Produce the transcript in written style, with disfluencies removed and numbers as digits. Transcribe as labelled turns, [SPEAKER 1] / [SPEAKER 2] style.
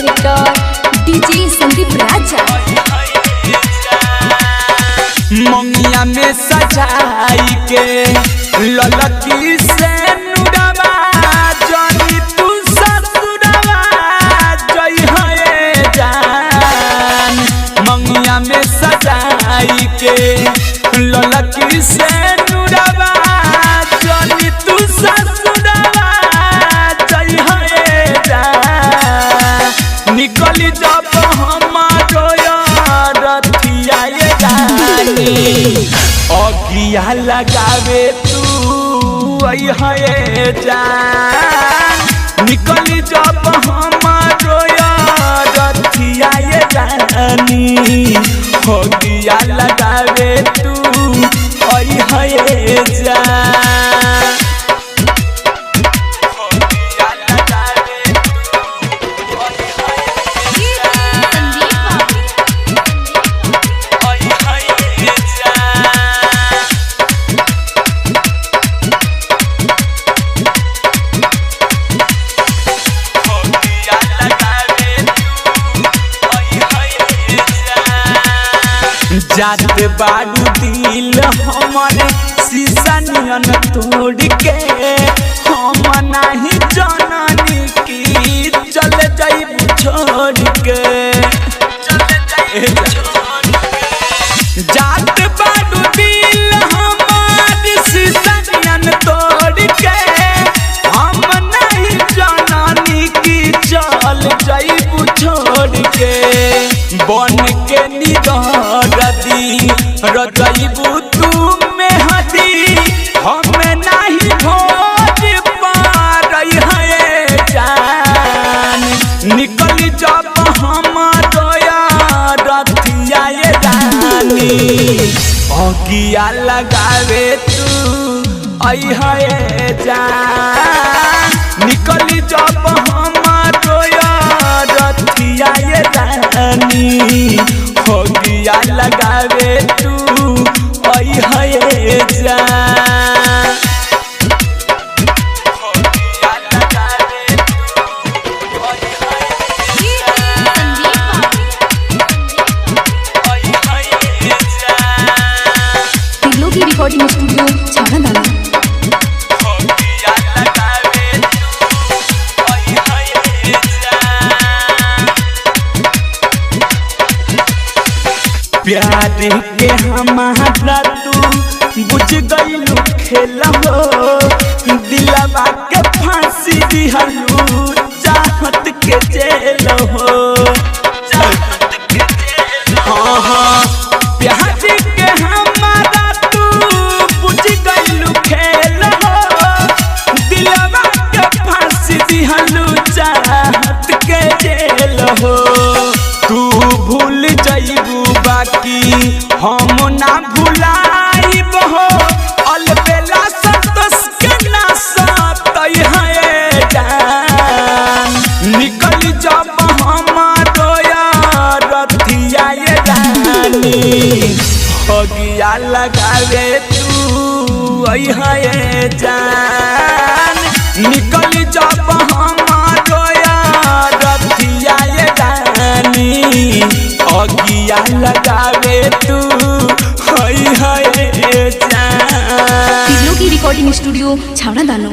[SPEAKER 1] Director DJ Sandeep राजा।
[SPEAKER 2] मंगिया में सजाई के ललकी से नुरवा जनी तू ससुरवा जई है जान। मंगिया में सजाई के ललकी से नुरवा जनी तू ससुरवा जई है जान। निकली जब हमारो रथिया ये जानी अगिया लगावे तू आई है जान। निकली जब हमारो रथिया ये जानी अगिया लगावे तू आई है जान। जात बाडू दिल हमारे शीशा नियन तोड़ के हम नहीं जननी की चल जाइब छोड़ के। जात बाडू दिल हमारे शीशा नियन तोड़ के हम नहीं जननी की चल जाइब छोड़ के। बन के रजइबू तू मेहदी हमें नहीं भोज पारई है जान। निकली जब हमारो रथिया ये जानी अगिया लगावे तू आई है जान। निकली जब हमारो रथिया ये जानी अगिया लगावे तू आई है जान। अगिया लगावे तू आई है जान।
[SPEAKER 1] तिल्लो की रिकॉर्डिंग स्टूडियो छाना दाना।
[SPEAKER 2] अगिया लगावे तू आई है जान। प्यार के हमारा तू बुझ गईलू खेल हो दिलवा के फांसी दिहलू चाहत के जेल हो। हाँ हाँ प्यार के हमारा तू बुझ गईलू खेल हो दिलवा के फांसी दिहलू चाहत के जेल हो। तू भूल जाइबू बाकी हम ना भुलाइब हो अलबेला संतोष के ना सतई है जान। निकल जब हमारो रथिया ये जानी अगिया लगावे तू आई है जान। निकल जब हमारो रथिया ये जानी अगिया लगावे तू आई है जान।
[SPEAKER 1] तिल्लो की रिकॉर्डिंग स्टूडियो छावड़ा दानो।